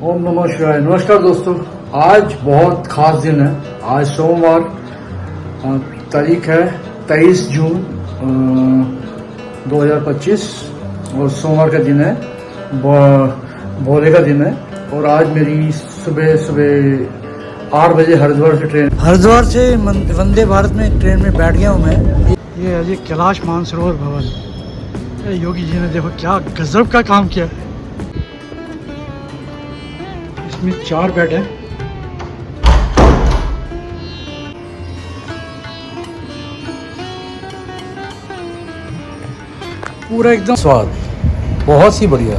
ओम नमः शिवाय। नमस्कार दोस्तों, आज बहुत खास दिन है। आज सोमवार तारीख है 23 जून 2025 और सोमवार का दिन है, भोले का दिन है। और आज मेरी सुबह 8 बजे हरिद्वार से वंदे भारत में ट्रेन में बैठ गया हूँ मैं। ये है जी कैलाश मानसरोवर भवन। योगी जी ने देखो क्या गजब का काम किया। इसमें 4 बेड है। पूरा एकदम स्वाद बहुत ही बढ़िया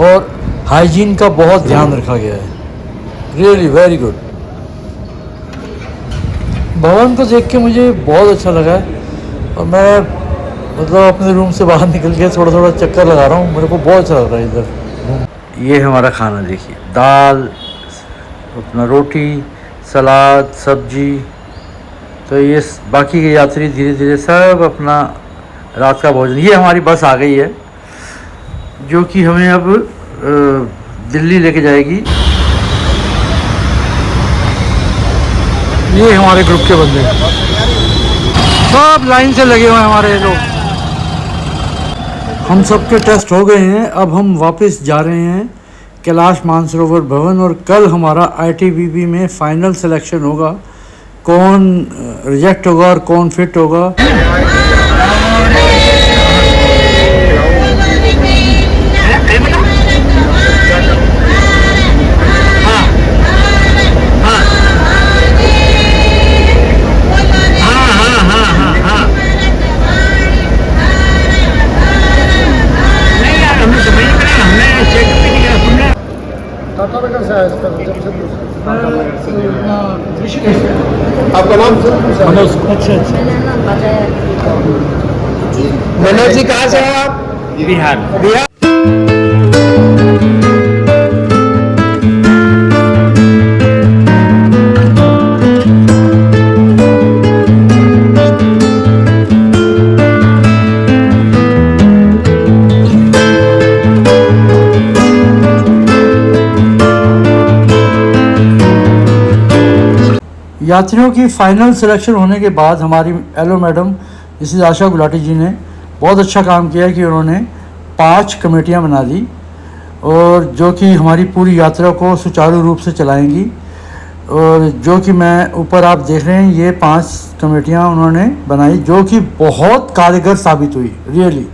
और हाइजीन का बहुत ध्यान रखा गया है। Really very good. भवन को देख के मुझे बहुत अच्छा लगा है और मैं मतलब अपने रूम से बाहर निकल के थोड़ा थोड़ा चक्कर लगा रहा हूँ। मेरे को बहुत अच्छा लग रहा है इधर। ये हमारा खाना देखिए, दाल, अपना रोटी, सलाद, सब्जी। तो ये बाकी के यात्री धीरे धीरे सब अपना रात का भोजन। ये हमारी बस आ गई है जो कि हमें अब दिल्ली लेके जाएगी। ये हमारे ग्रुप के बंदे सब लाइन से लगे हुए हैं हमारे लोग। हम सबके टेस्ट हो गए हैं। अब हम वापस जा रहे हैं कैलाश मानसरोवर भवन और कल हमारा ITBP में फाइनल सिलेक्शन होगा। कौन रिजेक्ट होगा और कौन फिट होगा। आपका नाम मनोज। अच्छा अच्छा। मनोज जी कहाँ से हैं आप? बिहार। यात्रियों की फाइनल सिलेक्शन होने के बाद हमारी एलो मैडम मिसेस आशा गुलाटी जी ने बहुत अच्छा काम किया कि उन्होंने 5 कमेटियां बना दी और जो कि हमारी पूरी यात्रा को सुचारू रूप से चलाएंगी। और जो कि मैं ऊपर आप देख रहे हैं ये 5 कमेटियां उन्होंने बनाई जो कि बहुत कारगर साबित हुई। रियली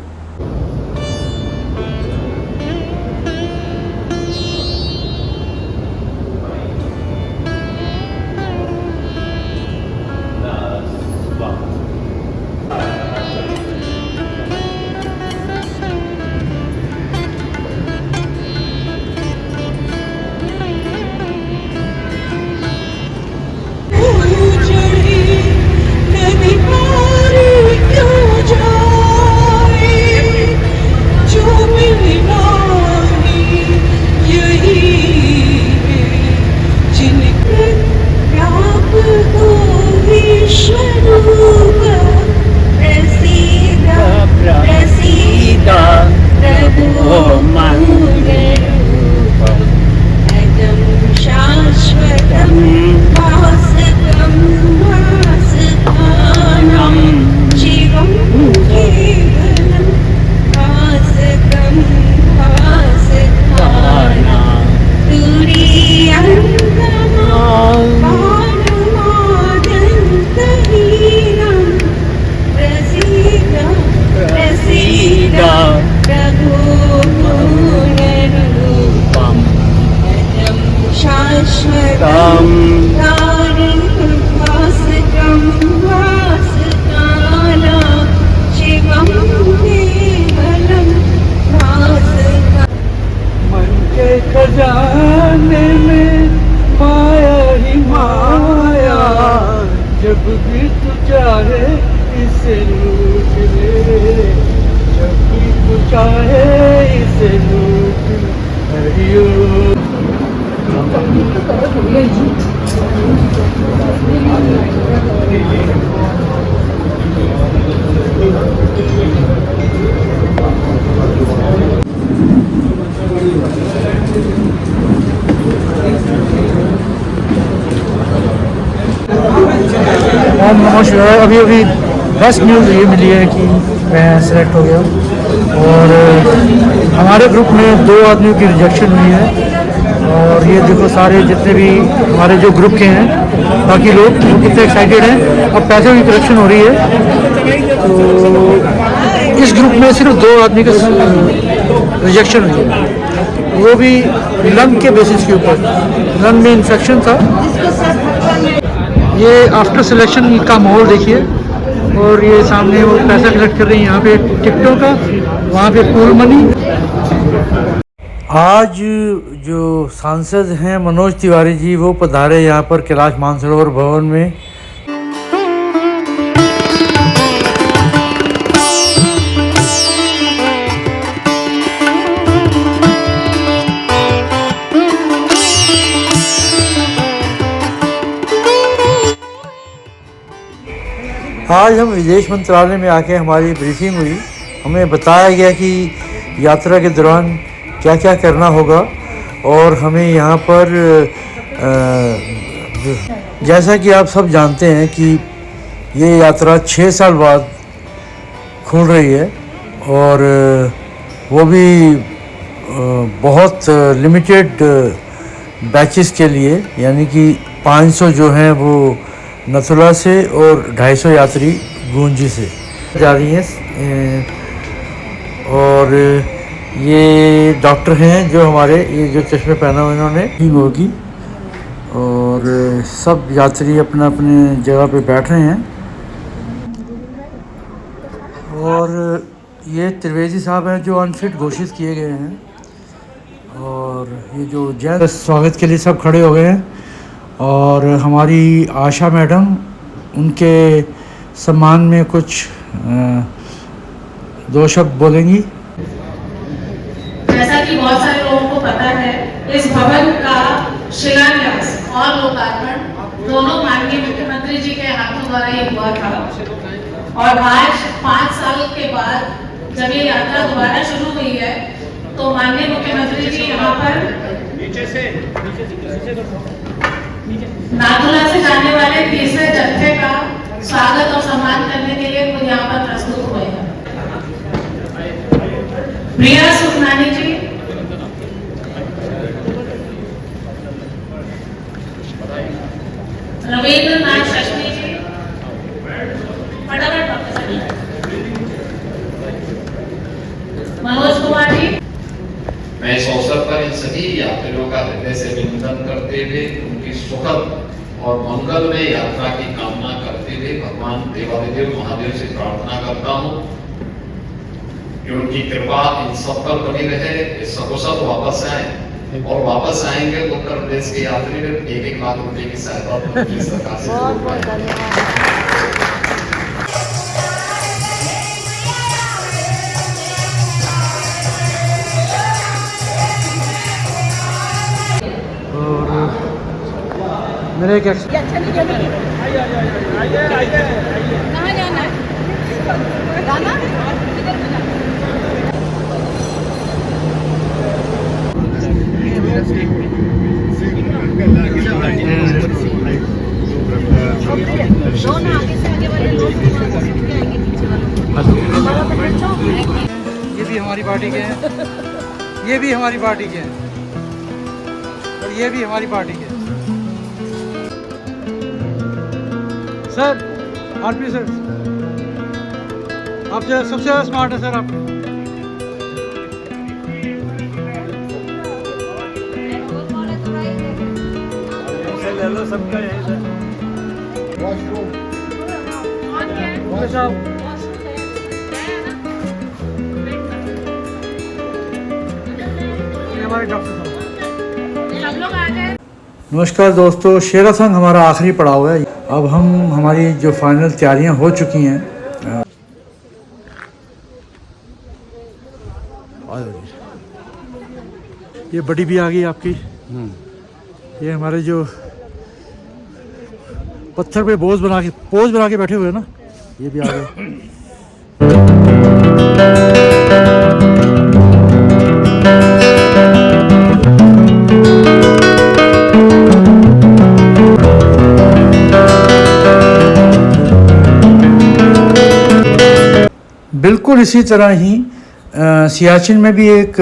खजाने में माया ही माया, जब भी तू चाहे इसे लूट ले, जब भी तू चाहे इसे लूट हरियो। नाम नमोश है। अभी अभी बेस्ट न्यूज़ ये मिली है कि मैं सेलेक्ट हो गया और हमारे ग्रुप में 2 आदमियों की रिजेक्शन हुई है। और ये देखो सारे जितने भी हमारे जो ग्रुप के हैं बाकी लोग वो कितने एक्साइटेड हैं और पैसे की कलेक्शन हो रही है। तो इस ग्रुप में सिर्फ 2 आदमी का रिजेक्शन हुई है, वो भी लंग के बेसिस के ऊपर। लंग में इन्फेक्शन था। ये आफ्टर सिलेक्शन का माहौल देखिए और ये सामने वो पैसा कलेक्ट कर रही है यहाँ पे टिकटों का, वहाँ पे पूल मनी। आज जो सांसद हैं मनोज तिवारी जी वो पधारे यहाँ पर कैलाश मानसरोवर भवन में। आज हम विदेश मंत्रालय में आके हमारी ब्रीफिंग हुई। हमें बताया गया कि यात्रा के दौरान क्या क्या करना होगा और हमें यहाँ पर जैसा कि आप सब जानते हैं कि ये यात्रा 6 साल बाद खुल रही है और वो भी बहुत लिमिटेड बैचेस के लिए, यानी कि 500 जो हैं वो नथुला से और 250 यात्री गूंजी से जा रही हैं। और ये डॉक्टर हैं जो हमारे, ये जो चश्मे पहना हुए इन्होंने ठीक होगी। और सब यात्री अपने अपने जगह पे बैठ रहे हैं। और ये त्रिवेदी साहब हैं जो अनफिट घोषित किए गए हैं। और ये जो जय स्वागत के लिए सब खड़े हो गए हैं और हमारी आशा मैडम उनके सम्मान में कुछ 2 शब्द बोलेंगी। जैसा कि बहुत सारे लोगों को पता है, इस भवन का शिलान्यास और लोकार्पण दोनों माननीय मुख्यमंत्री जी के हाथों द्वारा ही हुआ था। और आज 5 साल के बाद जब ये यात्रा दोबारा शुरू हुई है तो माननीय मुख्यमंत्री जी यहाँ पर नाथुला से जाने वाले तीसरे जत्थे का स्वागत और सम्मान करने के लिए खुद यहाँ पर प्रस्तुत हुए हैं। प्रिया सुखनानी जी, रविंद्र नाथ शशनी जी, फटाफट मनोज कुमार जी। मैं इस अवसर पर इन सभी यात्रियों का हृदय से अभिनंदन करते हुए उनकी सुखद और मंगलमय यात्रा की कामना करते हुए भगवान देवादिदेव महादेव से प्रार्थना करता हूँ कि उनकी कृपा इन सब पर बनी रहे, सकुशल वापस आए और वापस आएंगे तो उत्तर प्रदेश के यात्री में 1-1 लाख रुपए की सहायता सरकार से जरूर पाएंगे। मेरे क्या कहाँ जाना है? गाना? ये भी हमारी पार्टी के हैं, ये भी हमारी पार्टी के हैं और ये भी हमारी पार्टी के हैं। सर आरपी सर, आप जो सबसे ज़्यादा स्मार्ट है सर आप। ले लो सबका यही सर। हमारे डॉक्टर साहब। नमस्कार दोस्तों, शेरा संघ हमारा आखिरी पड़ाव है। अब हमारी जो फाइनल तैयारियां हो चुकी हैं। ये बड़ी भी आ गई आपकी। ये हमारे जो पत्थर पे पोज बना के बैठे हुए हैं ना, ये भी आ गए। बिल्कुल इसी तरह ही सियाचिन में भी एक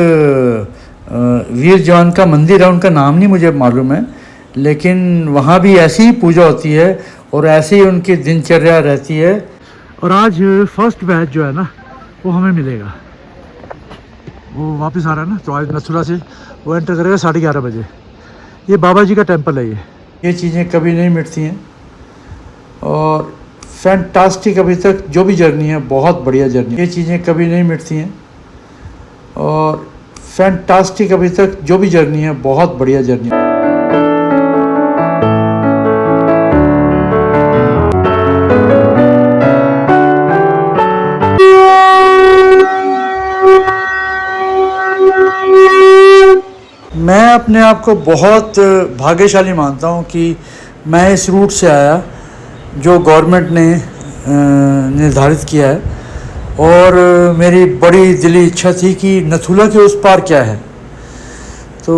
वीर जवान का मंदिर है, उनका नाम नहीं मुझे मालूम है, लेकिन वहाँ भी ऐसी ही पूजा होती है और ऐसे ही उनकी दिनचर्या रहती है। और आज फर्स्ट बैच जो है ना वो हमें मिलेगा, वो वापस आ रहा है ना, तो आज नथुला से वो एंटर करेगा 11:30 बजे। ये बाबा जी का टेम्पल है। ये चीज़ें कभी नहीं मिटती हैं और फैंटास्टिक अभी तक जो भी जर्नी है बहुत बढ़िया जर्नी। ये चीज़ें कभी नहीं मिटती हैं और फैंटास्टिक अभी तक जो भी जर्नी है बहुत बढ़िया जर्नी। मैं अपने आप को बहुत भाग्यशाली मानता हूँ कि मैं इस रूट से आया जो गवर्नमेंट ने निर्धारित किया है, और मेरी बड़ी दिली इच्छा थी कि नथुला के उस पार क्या है। तो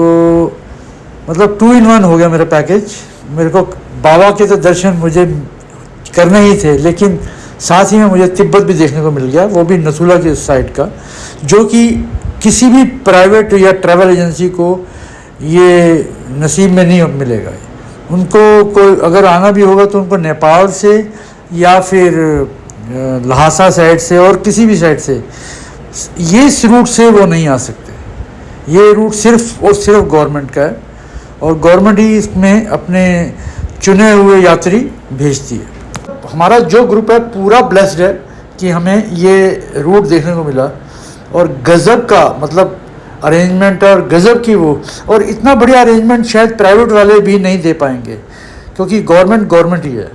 मतलब 2 in 1 हो गया मेरा पैकेज। मेरे को बाबा के तो दर्शन मुझे करने ही थे, लेकिन साथ ही में मुझे तिब्बत भी देखने को मिल गया, वो भी नथुला के उस साइड का, जो कि किसी भी प्राइवेट या ट्रैवल एजेंसी को ये नसीब में नहीं मिलेगा। उनको कोई अगर आना भी होगा तो उनको नेपाल से या फिर लहासा साइड से और किसी भी साइड से, ये इस रूट से वो नहीं आ सकते। ये रूट सिर्फ और सिर्फ गवर्नमेंट का है और गवर्नमेंट ही इसमें अपने चुने हुए यात्री भेजती है। हमारा जो ग्रुप है पूरा ब्लेस्ड है कि हमें ये रूट देखने को मिला, और गज़ब का मतलब अरेंजमेंट और गज़ब की वो, और इतना बढ़िया अरेंजमेंट शायद प्राइवेट वाले भी नहीं दे पाएंगे, क्योंकि गवर्नमेंट ही है।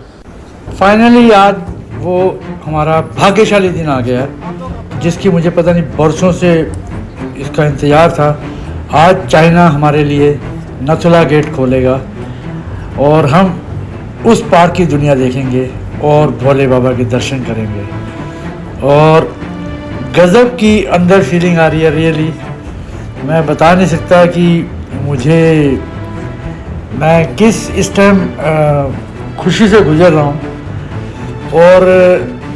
फाइनली आज वो हमारा भाग्यशाली दिन आ गया है, जिसकी मुझे पता नहीं बरसों से इसका इंतज़ार था। आज चाइना हमारे लिए नथुला गेट खोलेगा और हम उस पार की दुनिया देखेंगे और भोले बाबा के दर्शन करेंगे, और गज़ब की अंदर फीलिंग आ रही है। रियली मैं बता नहीं सकता कि मैं किस इस टाइम खुशी से गुजर रहा हूँ, और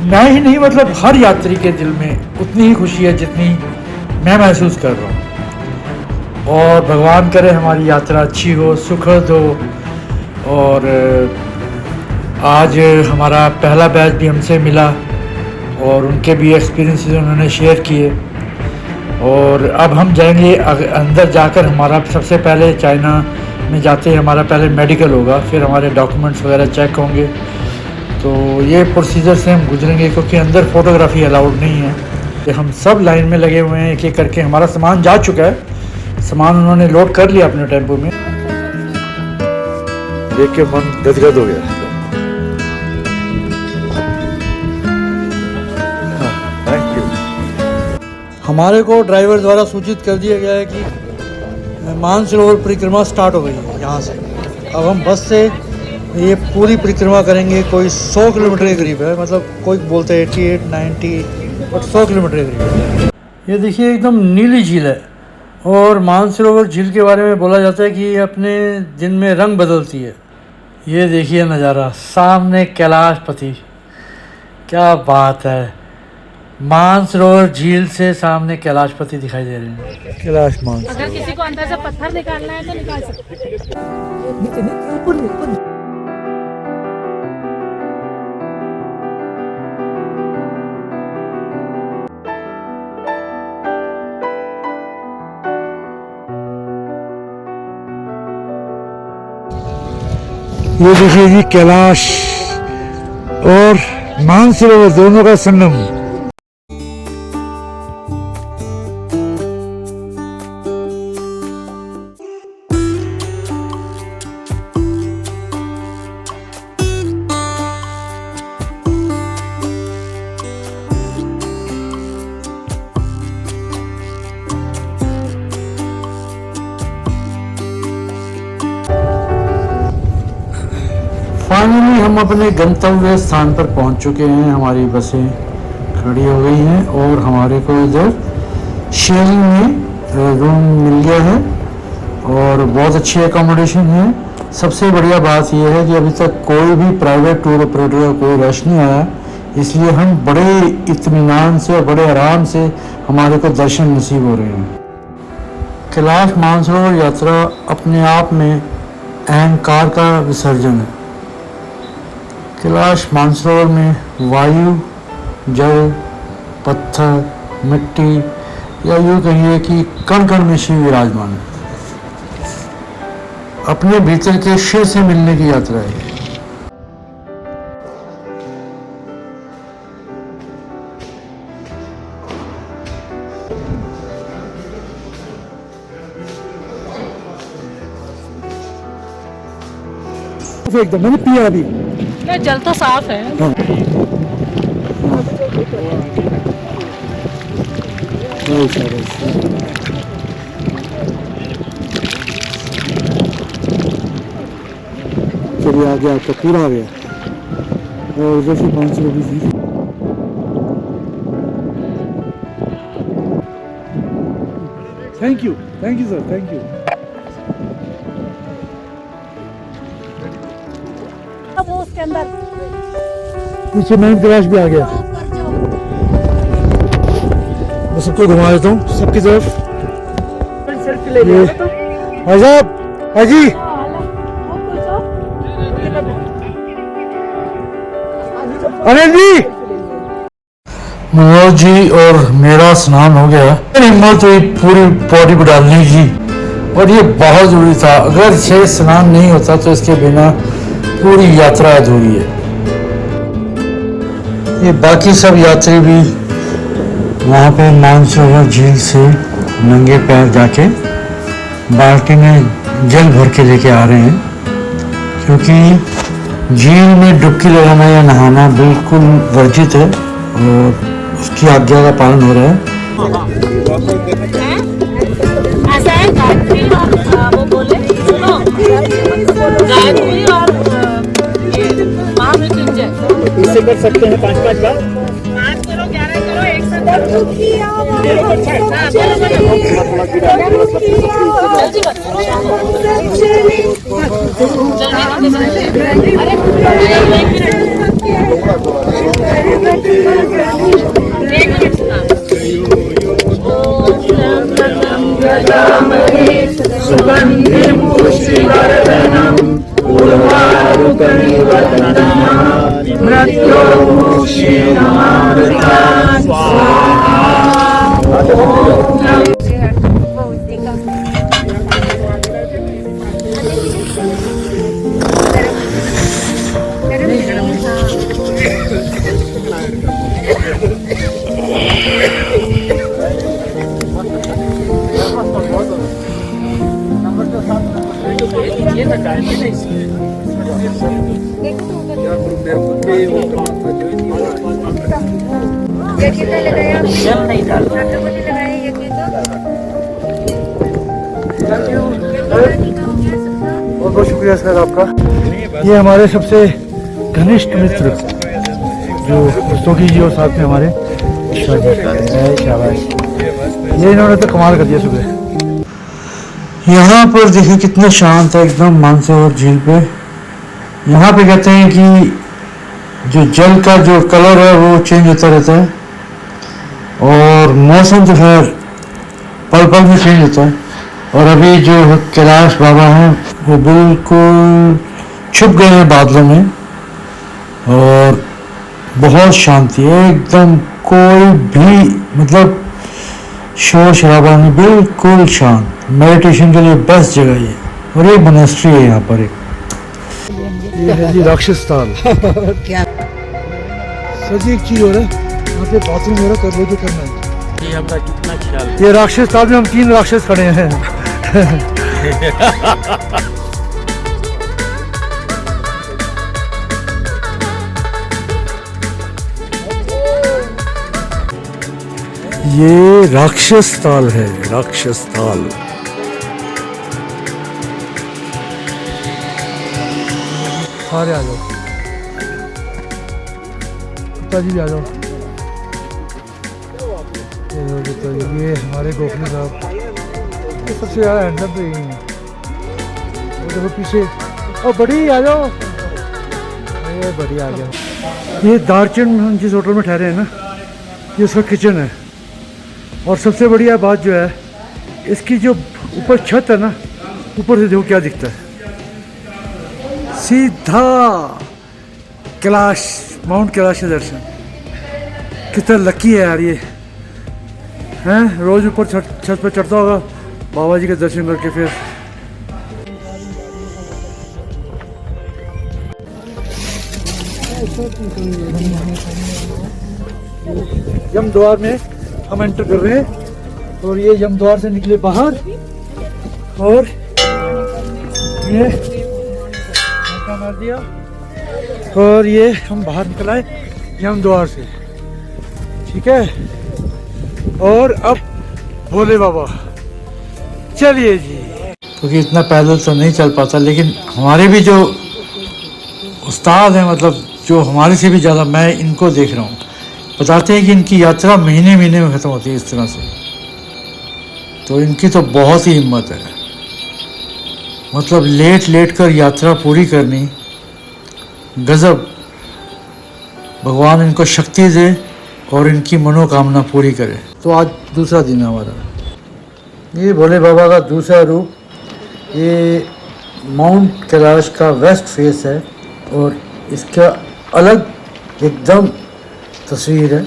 मैं ही नहीं मतलब हर यात्री के दिल में उतनी ही खुशी है जितनी मैं महसूस कर रहा हूँ। और भगवान करे हमारी यात्रा अच्छी हो, सुखद हो। और आज हमारा पहला बैच भी हमसे मिला और उनके भी एक्सपीरियंसेस उन्होंने शेयर किए, और अब हम जाएंगे अंदर जाकर। हमारा सबसे पहले चाइना में जाते ही हमारा पहले मेडिकल होगा, फिर हमारे डॉक्यूमेंट्स वगैरह चेक होंगे। तो ये प्रोसीजर से हम गुजरेंगे, क्योंकि अंदर फोटोग्राफी अलाउड नहीं है। कि हम सब लाइन में लगे हुए हैं, एक एक करके। हमारा सामान जा चुका है, सामान उन्होंने लोड कर लिया अपने टेम्पो में। देख के मन गदगद हो गया। हमारे को ड्राइवर द्वारा सूचित कर दिया गया है कि मानसरोवर परिक्रमा स्टार्ट हो गई है यहाँ से। अब हम बस से ये पूरी परिक्रमा करेंगे। कोई 100 किलोमीटर के करीब है, मतलब कोई बोलते हैं 88, 90, बट 100 किलोमीटर के करीब है। ये देखिए एकदम नीली झील है, और मानसरोवर झील के बारे में बोला जाता है कि ये अपने दिन में रंग बदलती है। ये देखिए नज़ारा, सामने कैलाशपति, क्या बात है। मानसरोवर झील से सामने कैलाशपति दिखाई दे रहे हैं। कैलाश मानस। अगर किसी को अंदर से पत्थर निकालना है तो निकाल सकते हैं। ये देखिए जी, कैलाश और मानसरोवर दोनों का संगम। फाइनली हम अपने गंतव्य स्थान पर पहुंच चुके हैं। हमारी बसें खड़ी हो गई हैं और हमारे को इधर शेयरिंग में रूम मिल गया है और बहुत अच्छी एकोमोडेशन है। सबसे बढ़िया बात यह है कि अभी तक कोई भी प्राइवेट टूर ऑपरेटर का कोई रश नहीं आया। इसलिए हम बड़े इत्मीनान से और बड़े आराम से हमारे को दर्शन नसीब हो रहे हैं। कैलाश मानसरोवर यात्रा अपने आप में अहंकार का विसर्जन है। कैलाश मानसरोवर में वायु, जल, पत्थर, मिट्टी या यूँ कहिए कि कण कण में शिव विराजमान है। अपने भीतर के शिव से मिलने की यात्रा है। एकदम मैंने पिया अभी। नहीं, जल तो साफ है। चलिए आ गया, आपका पूरा आ गया। और उधर से 500 रुपये दी। Thank you sir, thank you. अब वो उसके अंदर पीछे मैं कैलाश भी आ गया। मैं सबको घुमा देता हूँ, सबकी तरफ। भाई साहब, हाजी अनिल जी, मनोज जी और मेरा स्नान हो गया। हिम्मत हुई पूरी बॉडी पर डालने की, और ये बहुत जरूरी था। अगर ये स्नान नहीं होता तो इसके बिना पूरी यात्रा अधूरी है। ये बाकी सब यात्री भी वहाँ पे मानसरोवर झील से नंगे पैर जाके बाल्टी में जल भर के लेके आ रहे हैं, क्योंकि झील में डुबकी लगाना या नहाना बिल्कुल वर्जित है और उसकी आज्ञा का पालन हो रहा है। ऐसा है, गायत्री और वो बोले सुनो, गायत्री और ये महामृत्युंजय इससे कर सकते हैं 5-5 बार। 5 करो, 11 करो, एक साथ करो। बहुत बहुत शुक्रिया सर आपका। ये हमारे सबसे घनिष्ठ मित्र जो रस्तोगी जी और साथ में हमारे शाबाश, ये इन्होंने तो कमाल कर दिया सुबह। यहाँ पर देखिए कितना शांत है एकदम मानसरोवर झील पे। यहाँ पे कहते हैं कि जो जल का जो कलर है वो चेंज होता रहता है, और मौसम तो खैर पल पल में चेंज होता है। और अभी जो कैलाश बाबा हैं वो बिल्कुल छुप गए हैं बादलों में, और बहुत शांति है एकदम। कोई भी मतलब शोर शराबा नहीं, बिल्कुल शांत। मेडिटेशन के लिए बेस्ट जगह ये, और ये मोनेस्ट्री है यहाँ पर। ये है जी राक्षस ताल। सर जी एक चीज हो रहा है, यहाँ पे बाथरूम हो रहा है, कर लो जो करना है। ये राक्षस ताल में हम 3 राक्षस खड़े हैं। ये राक्षस ताल है, राक्षस ताल। सारे आ जाओ, पिताजी भी आ जाओ। ये हमारे गोखले साहब, ये सबसे ज़्यादा हैंडल तो यही है। वो देखो पीछे, और बड़ी आ जाओ, ये बड़ी आ जाओ। ये दार्चन हम जिस होटल में ठहरे हैं ना, ये उसका किचन है। और सबसे बढ़िया बात जो है, इसकी जो ऊपर छत है ना, ऊपर से देखो क्या दिखता है, सीधा कैलाश, माउंट कैलाश के दर्शन। कितना लकी है यार ये, हैं रोज़ ऊपर छत पर चढ़ता होगा बाबा जी के दर्शन करके। फिर यम द्वार में हम एंटर कर रहे हैं और ये यम द्वार से निकले बाहर और ये धक्का मार दिया और ये हम बाहर निकल आए यम द्वार से, ठीक है। और अब भोले बाबा, चलिए जी। क्योंकि इतना पैदल तो नहीं चल पाता, लेकिन हमारे भी जो उस्ताद हैं, मतलब जो हमारे से भी ज़्यादा, मैं इनको देख रहा हूँ, बताते हैं कि इनकी यात्रा महीने महीने में ख़त्म होती है इस तरह से। तो इनकी तो बहुत ही हिम्मत है, मतलब लेट लेट कर यात्रा पूरी करनी, गज़ब। भगवान इनको शक्ति दे और इनकी मनोकामना पूरी करे। तो आज दूसरा दिन है हमारा। ये भोले बाबा का दूसरा रूप, ये माउंट कैलाश का वेस्ट फेस है और इसका अलग एकदम तस्वीर है।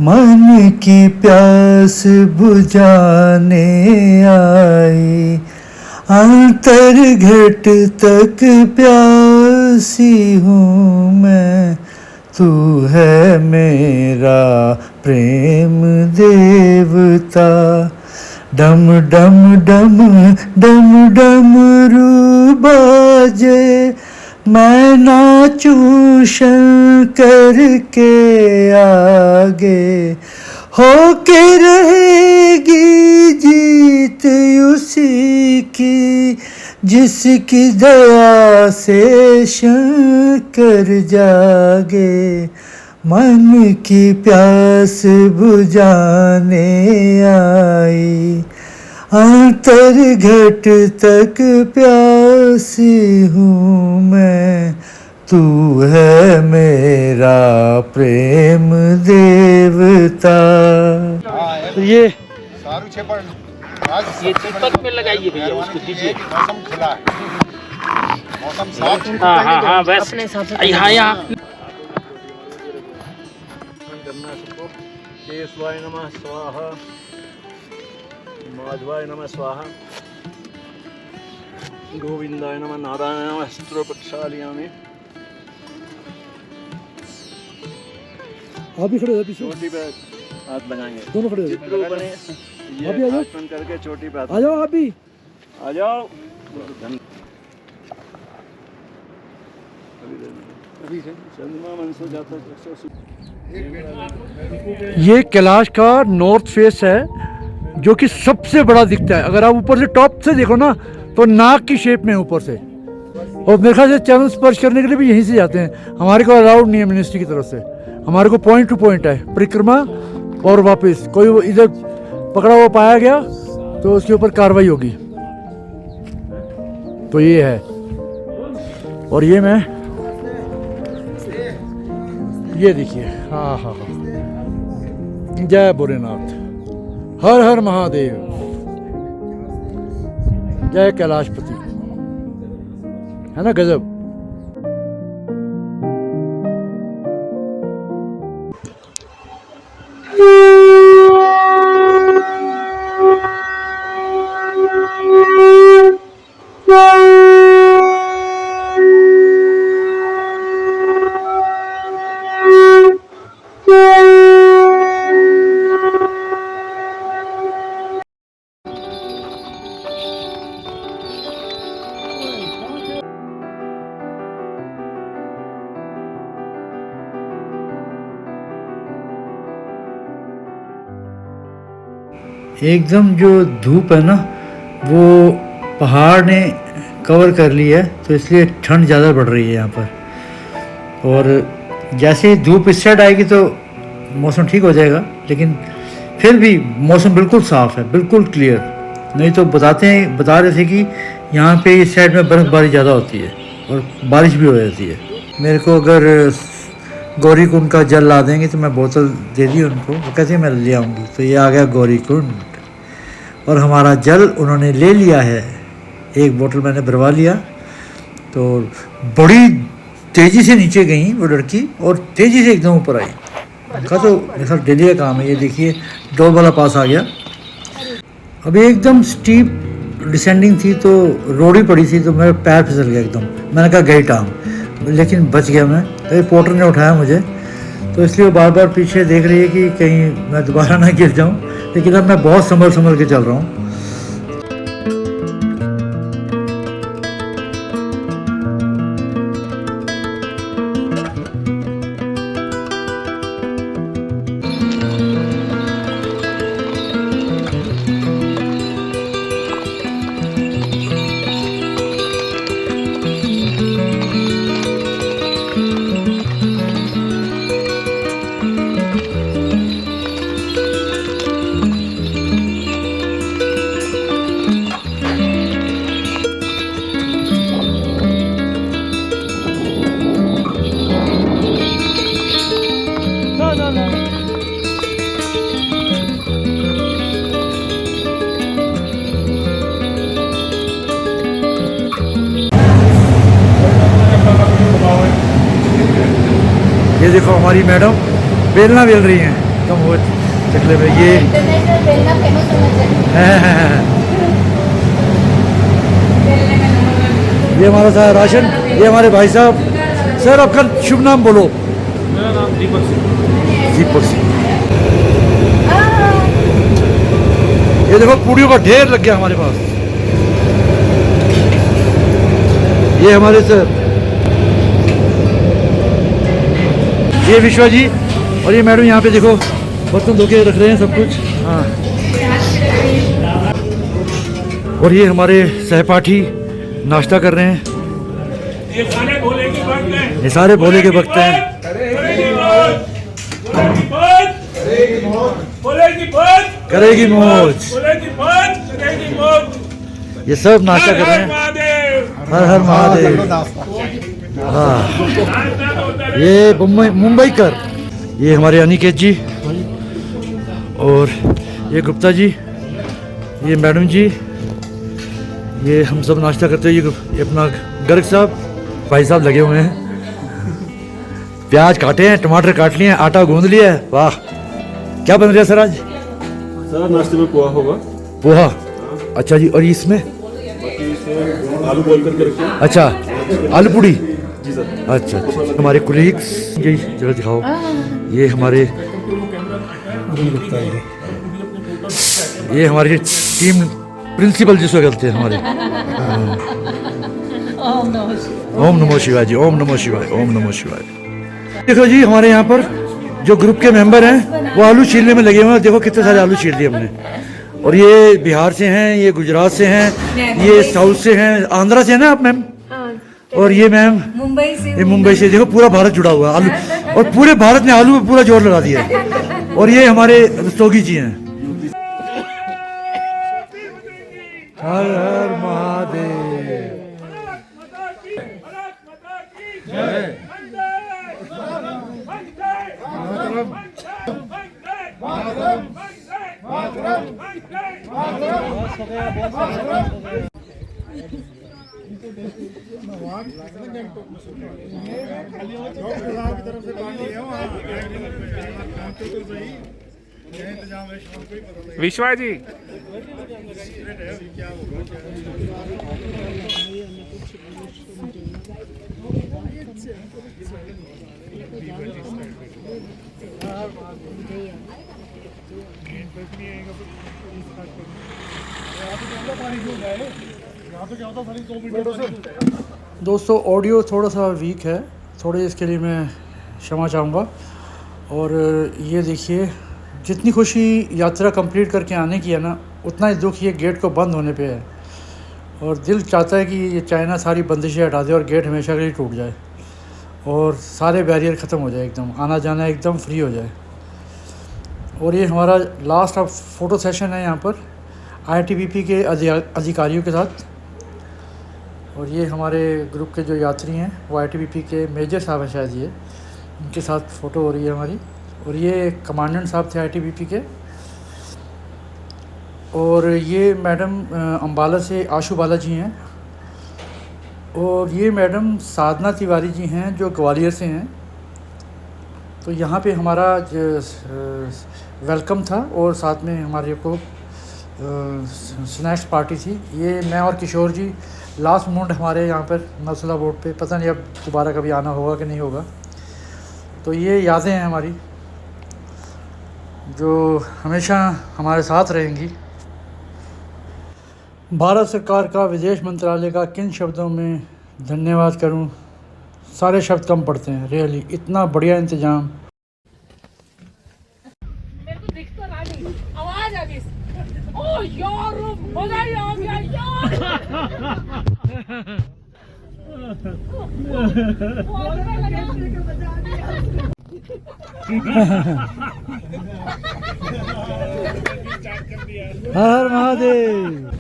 मन की प्यास बुझाने आई, अंतर घट तक प्यासी हूँ मैं, तू है मेरा प्रेम देवता। डम डम डम डम डम रू बाजे, मैं नाचूं शंकर के आगे, होके रहेगी जीत उसी की, जिसकी दया से शंकर जागे। मन की प्यास बुझाने आई, अंतर घट तक प्यासी हूँ मैं, तू है मेरा प्रेम देवता। तो ये तिब्बत में लगाइए भैया, उसको दीजिए। मौसम खुला है, मौसम साफ है। हाँ हाँ हाँ, वैसे यहाँ यहाँ केशवाय नमः स्वाहा, माधवाय नमः स्वाहा, गोविंदाय नमः, नारायण नमः, स्त्रो प्रक्षालयामि। आप भी खड़े हो पीछे, चोटी पे हाथ लगाएंगे, दोनों खड़े हो, चित्र बने। आप भी आ जाओ, आसमान करके चोटी पे आ जाओ, आप भी आ जाओ। चंद्रमा मन से जाता ये कैलाश का नॉर्थ फेस है, जो कि सबसे बड़ा दिखता है। अगर आप ऊपर से टॉप से देखो ना, तो नाक की शेप में ऊपर से। और मेरे ख्याल से चरण स्पर्श करने के लिए भी यहीं से जाते हैं। हमारे को अलाउड नहीं है मिनिस्ट्री की तरफ से, हमारे को पॉइंट टू पॉइंट है परिक्रमा और वापस। कोई इधर पकड़ा हुआ पाया गया तो उसके ऊपर कार्रवाई होगी। तो ये है, और ये मैं, ये देखिए, हाँ हाँ हाँ, जय भोलेनाथ, हर हर महादेव, जय कैलाशपति, है ना गजब। एकदम जो धूप है ना, वो पहाड़ ने कवर कर ली है, तो इसलिए ठंड ज़्यादा बढ़ रही है यहाँ पर। और जैसे ही धूप इस साइड आएगी तो मौसम ठीक हो जाएगा, लेकिन फिर भी मौसम बिल्कुल साफ़ है, बिल्कुल क्लियर, नहीं तो बता रहे थे कि यहाँ पे इस साइड में बर्फ़बारी ज़्यादा होती है और बारिश भी हो जाती है। मेरे को अगर गौरी कुंड का जल ला देंगे तो मैं बोतल दे दी उनको, वो कहते हैं मैं ले आऊँगी। तो ये आ गया गौरी कुंड और हमारा जल उन्होंने ले लिया है। एक बोतल मैंने भरवा लिया। तो बड़ी तेज़ी से नीचे गई वो लड़की और तेज़ी से एकदम ऊपर आई। उनका तो मेरे साथ डेली का काम है। ये देखिए डोल वाला पास आ गया। अभी एकदम स्टीप डिसेंडिंग थी तो रोड़ी पड़ी थी तो मेरा पैर फिसल गया एकदम। मैंने कहा गई टांग, लेकिन बच गया मैं। तो ये पोर्टर ने उठाया मुझे, तो इसलिए वो बार बार पीछे देख रही है कि कहीं मैं दोबारा ना गिर जाऊँ। लेकिन अब मैं बहुत संभल के चल रहा हूँ। ये देखो हमारी मैडम बेलना बेल रही हैं एकदम वो चकले में। ये इंटरनेशनल बेलना फेमस होना चाहिए। ये हमारा सारा राशन। ये हमारे भाई साहब। सर आपका शुभ नाम बोलो। मेरा नाम दीपक सिंह। दीपक सिंह। ये देखो पूड़ियों का ढेर लग गया हमारे पास। ये हमारे सर, ये विश्वा जी और ये मैडम यहाँ पे देखो बर्तन धो के रख रहे हैं सब कुछ। हाँ, और ये हमारे सहपाठी नाश्ता कर रहे हैं। ये सारे भोले के वक्त हैं। ये सारे भोले के वक्त हैं। करेगी मौज। ये सब नाश्ता कर रहे हैं। हर हर महादेव। हाँ, ये मुंबई कर। ये हमारे अनिकेत जी और ये गुप्ता जी, ये मैडम जी, ये हम सब नाश्ता करते हैं। ये अपना गर्ग साहब भाई साहब लगे हुए हैं। प्याज काटे हैं, टमाटर काट लिए हैं, आटा गूंद लिया है। वाह, क्या बन रहा है सर आज? सर नाश्ते में पोहा होगा। पोहा, अच्छा जी। और इसमें बाकी इसमें आलू बॉईल करके रखे हैं। अच्छा, आलू पूड़ी। जी सर। अच्छा अच्छा। हमारे कुलीग्स, ये जरा दिखाओ। ये हमारे, ये हमारी टीम प्रिंसिपल जिसको कहते हैं हमारे। ओम नमो शिवाय जी, ओम नमो शिवाय, ओम नमो शिवाय। देखो जी हमारे यहाँ पर जो ग्रुप के मेंबर हैं वो आलू छीलने में लगे हुए हैं। देखो कितने सारे आलू छील दिए हमने। और ये बिहार से हैं, ये गुजरात से हैं, ये साउथ से हैं, आंध्रा से है ना आप मैम? और ये मैम मुंबई से। ये मुंबई से। देखो पूरा भारत जुड़ा हुआ है आलू, और पूरे भारत ने आलू पे पूरा जोर लगा दिया है। और ये हमारे रस्तोगी जी हैं। हर हर महादेव। विश्वा जी, दोस्तों ऑडियो थोड़ा सा वीक है, थोड़े इसके लिए मैं क्षमा चाहूँगा। और ये देखिए जितनी खुशी यात्रा कंप्लीट करके आने की है ना, उतना ही दुख ये गेट को बंद होने पे है। और दिल चाहता है कि ये चाइना सारी बंदिशें हटा दे और गेट हमेशा के लिए टूट जाए और सारे बैरियर ख़त्म हो जाए, एकदम आना जाना एकदम फ्री हो जाए। और ये हमारा लास्ट अब फ़ोटो सेशन है यहाँ पर। आईटीबीपी के अधिकारियों के साथ। और ये हमारे ग्रुप के जो यात्री हैं वो आईटीबीपी के मेजर साहब हैं शायद, ये उनके साथ फ़ोटो हो रही है हमारी। और ये कमांडेंट साहब थे आईटीबीपी के। और ये मैडम अम्बाला से आशु बाला जी हैं। और ये मैडम साधना तिवारी जी हैं जो ग्वालियर से हैं। तो यहाँ पे हमारा वेलकम था और साथ में हमारे को स्नैक्स पार्टी थी। ये मैं और किशोर जी लास्ट मोमेंट हमारे यहाँ पर नौसला बोर्ड पे, पता नहीं अब दोबारा कभी आना होगा कि नहीं होगा। तो ये यादें हैं हमारी जो हमेशा हमारे साथ रहेंगी। भारत सरकार का विदेश मंत्रालय का किन शब्दों में धन्यवाद करूं, सारे शब्द कम पड़ते हैं। रियली इतना बढ़िया इंतज़ाम। मेरे को दिख तो रहा नहीं, आवाज आ गई। ओ यार मजा ही आ गया यार। वो अच्छा लगा। हर महादेव।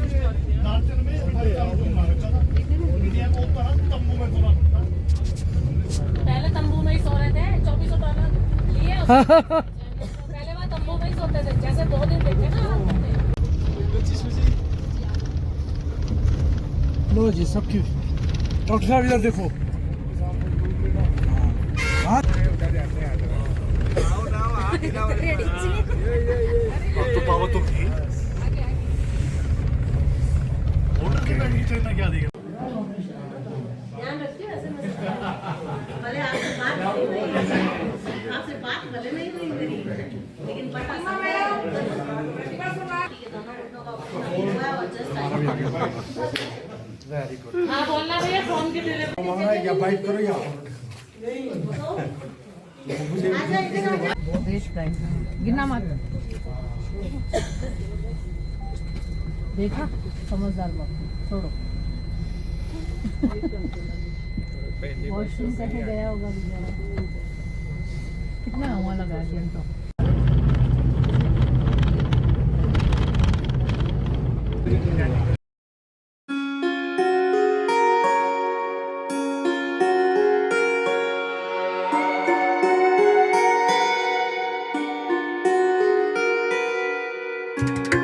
पहले तंबू में ही सो रहे थे, 2400 लिए पहले वहाँ तंबू में ही सोते थे, जैसे 2 दिन देखे ना। लो जी सबकी। डॉक्टर साहब इधर देखो। तो पावर तो थी। क्या देगा? ध्यान रखिए ऐसे भले आपसे बात भले नहीं हुई मेरी, लेकिन पटाखा हाँ बोलना भैया, फोन की डिलीवरी बाइट करो या गिरना मत। देखा, समझदार बात, छोड़ो। वॉशरूम कैसे गया होगा बेचारा, कितना हुआ लगा तो। Thank you.